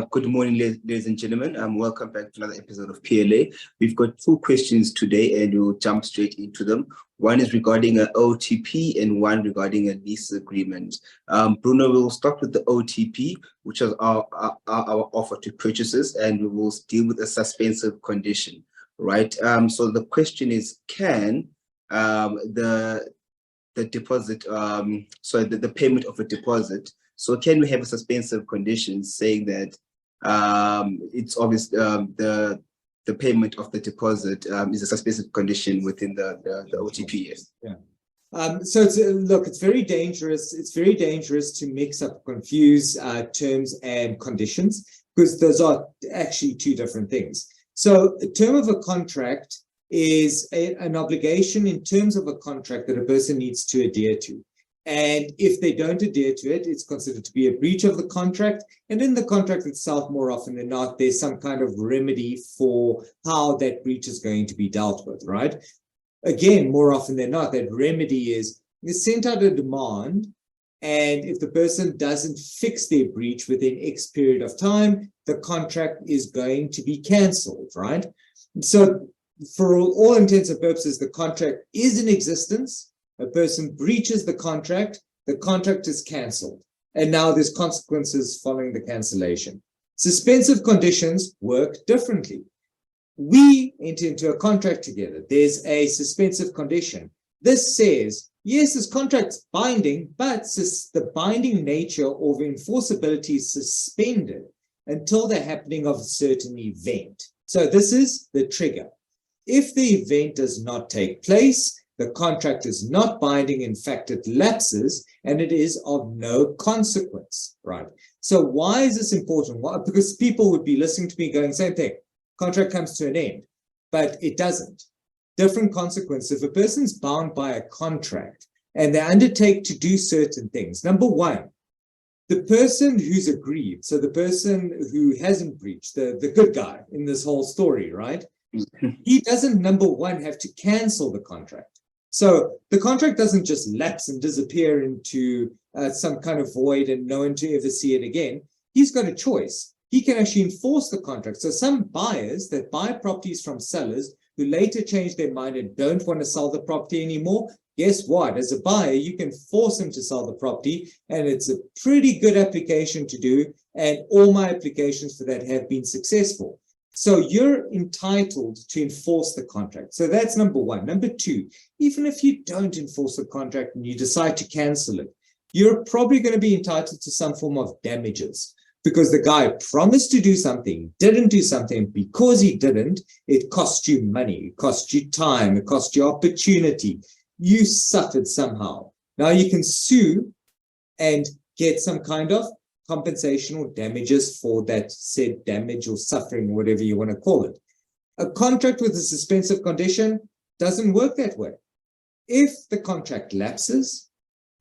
Good morning, ladies and gentlemen. Welcome back to another episode of PLA. We've got two questions today and we'll jump straight into them. One is regarding an OTP and one regarding a lease agreement. Bruno, we'll start with the OTP, which is our offer to purchasers, and we will deal with a suspensive condition, right? So the question is, can the deposit, the payment of a deposit, so can we have a suspensive condition saying that it's obvious the payment of the deposit is a suspensive condition within the OTP? Yes. Yeah. So it's very dangerous. It's very dangerous to mix up, confuse terms and conditions, because those are actually two different things. So a term of a contract is an obligation in terms of a contract that a person needs to adhere to. And if they don't adhere to it, it's considered to be a breach of the contract. And in the contract itself, more often than not, there's some kind of remedy for how that breach is going to be dealt with, right? Again, more often than not, that remedy is sent out a demand. And if the person doesn't fix their breach within X period of time, the contract is going to be canceled, right? So for all intents and purposes, the contract is in existence. A person breaches the contract is cancelled, and now there's consequences following the cancellation. Suspensive conditions work differently. We enter into a contract together. There's a suspensive condition. This says, yes, this contract's binding, but the binding nature of enforceability is suspended until the happening of a certain event. So this is the trigger. If the event does not take place, the contract is not binding. In fact, it lapses and it is of no consequence, right? So why is this important? Why? Because people would be listening to me going, same thing, contract comes to an end, but it doesn't. Different consequence. If a person's bound by a contract and they undertake to do certain things, number one, the person who's aggrieved, so the person who hasn't breached, the good guy in this whole story, right? He doesn't, number one, have to cancel the contract. So the contract doesn't just lapse and disappear into some kind of void and no one to ever see it again. He's got a choice. He can actually enforce the contract. So some buyers that buy properties from sellers who later change their mind and don't want to sell the property anymore, guess what? As a buyer, you can force them to sell the property, and it's a pretty good application to do. And all my applications for that have been successful. So you're entitled to enforce the contract. So that's number one. Number two, even if you don't enforce the contract and you decide to cancel it, you're probably going to be entitled to some form of damages, because the guy promised to do something, didn't do something. Because he didn't, it cost you money, it cost you time, it cost you opportunity. You suffered somehow. Now you can sue and get some kind of compensation or damages for that said damage or suffering, or whatever you want to call it. A contract with a suspensive condition doesn't work that way. If the contract lapses,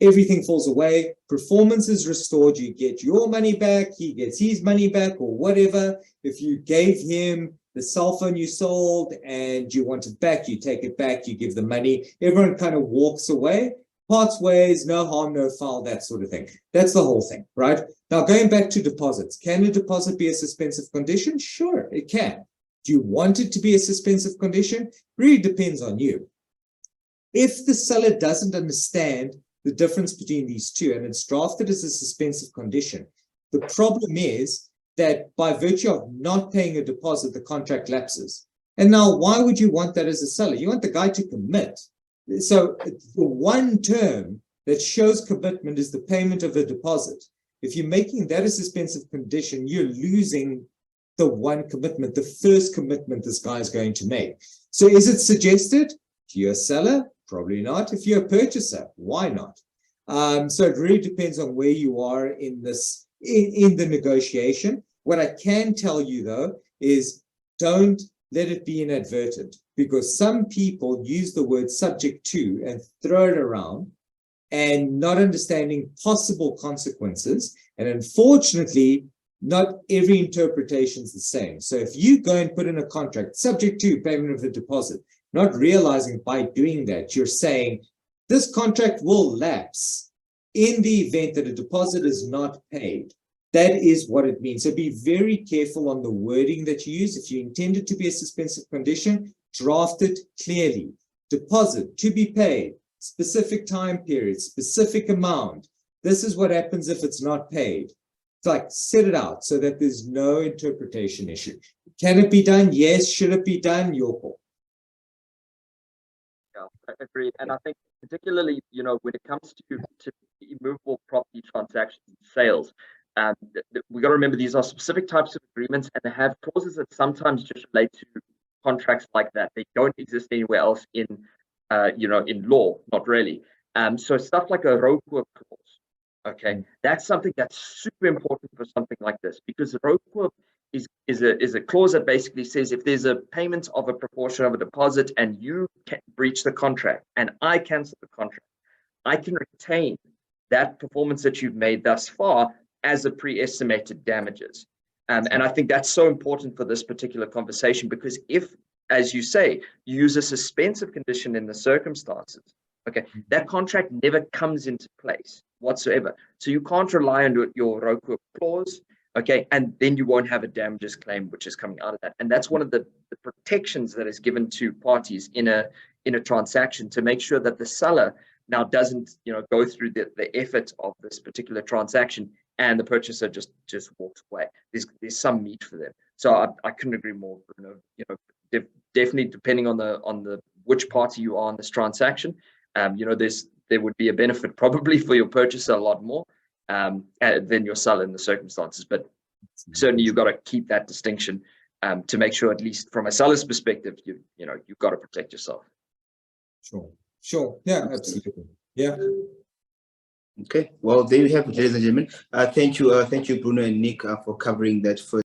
everything falls away, performance is restored, you get your money back, he gets his money back, or whatever. If you gave him the cell phone you sold and you want it back, you take it back, you give the money, everyone kind of walks away. Parts ways, no harm, no foul, that sort of thing. That's the whole thing, right? Now, going back to deposits, can a deposit be a suspensive condition? Sure, it can. Do you want it to be a suspensive condition? Really depends on you. If the seller doesn't understand the difference between these two and it's drafted as a suspensive condition, the problem is that by virtue of not paying a deposit, the contract lapses. And now, why would you want that as a seller? You want the guy to commit. So the one term that shows commitment is the payment of a deposit. If you're making that a suspensive condition, you're losing the one commitment, the first commitment this guy is going to make. So is it suggested? If you're a seller, probably not. If you're a purchaser, why not? So it really depends on where you are in this, in the negotiation. What I can tell you, though, is don't let it be inadvertent, because some people use the word subject to and throw it around and not understanding possible consequences. And unfortunately, not every interpretation is the same. So if you go and put in a contract subject to payment of a deposit, not realizing by doing that, you're saying this contract will lapse in the event that a deposit is not paid. That is what it means. So be very careful on the wording that you use. If you intend it to be a suspensive condition, draft it clearly. Deposit to be paid, specific time period, specific amount. This is what happens if it's not paid. It's like set it out so that there's no interpretation issue. Can it be done? Yes. Should it be done? Your call. Yeah, I agree. And I think particularly, when it comes to immovable property transactions and sales, we got to remember these are specific types of agreements, and they have clauses that sometimes just relate to contracts like that. They don't exist anywhere else in law, not really. So stuff like a roadwork clause, okay, that's something that's super important for something like this, because the roadwork is a clause that basically says if there's a payment of a proportion of a deposit and you breach the contract and I cancel the contract, I can retain that performance that you've made thus far as a pre-estimated damages. And I think that's so important for this particular conversation, because if, as you say, you use a suspensive condition in the circumstances, okay, that contract never comes into place whatsoever. So you can't rely on your ROCO clause, okay, and then you won't have a damages claim which is coming out of that. And that's one of the protections that is given to parties in a transaction, to make sure that the seller now doesn't go through the effort of this particular transaction and the purchaser just walks away. There's some meat for them. So I couldn't agree more, Bruno. Definitely depending on the which party you are on this transaction, there would be a benefit probably for your purchaser a lot more than your seller in the circumstances. But certainly you've got to keep that distinction to make sure, at least from a seller's perspective, you've got to protect yourself. Sure. Yeah, absolutely. Yeah. Okay. Well, there you have it, ladies and gentlemen. Thank you, Bruno and Nick, for covering that first.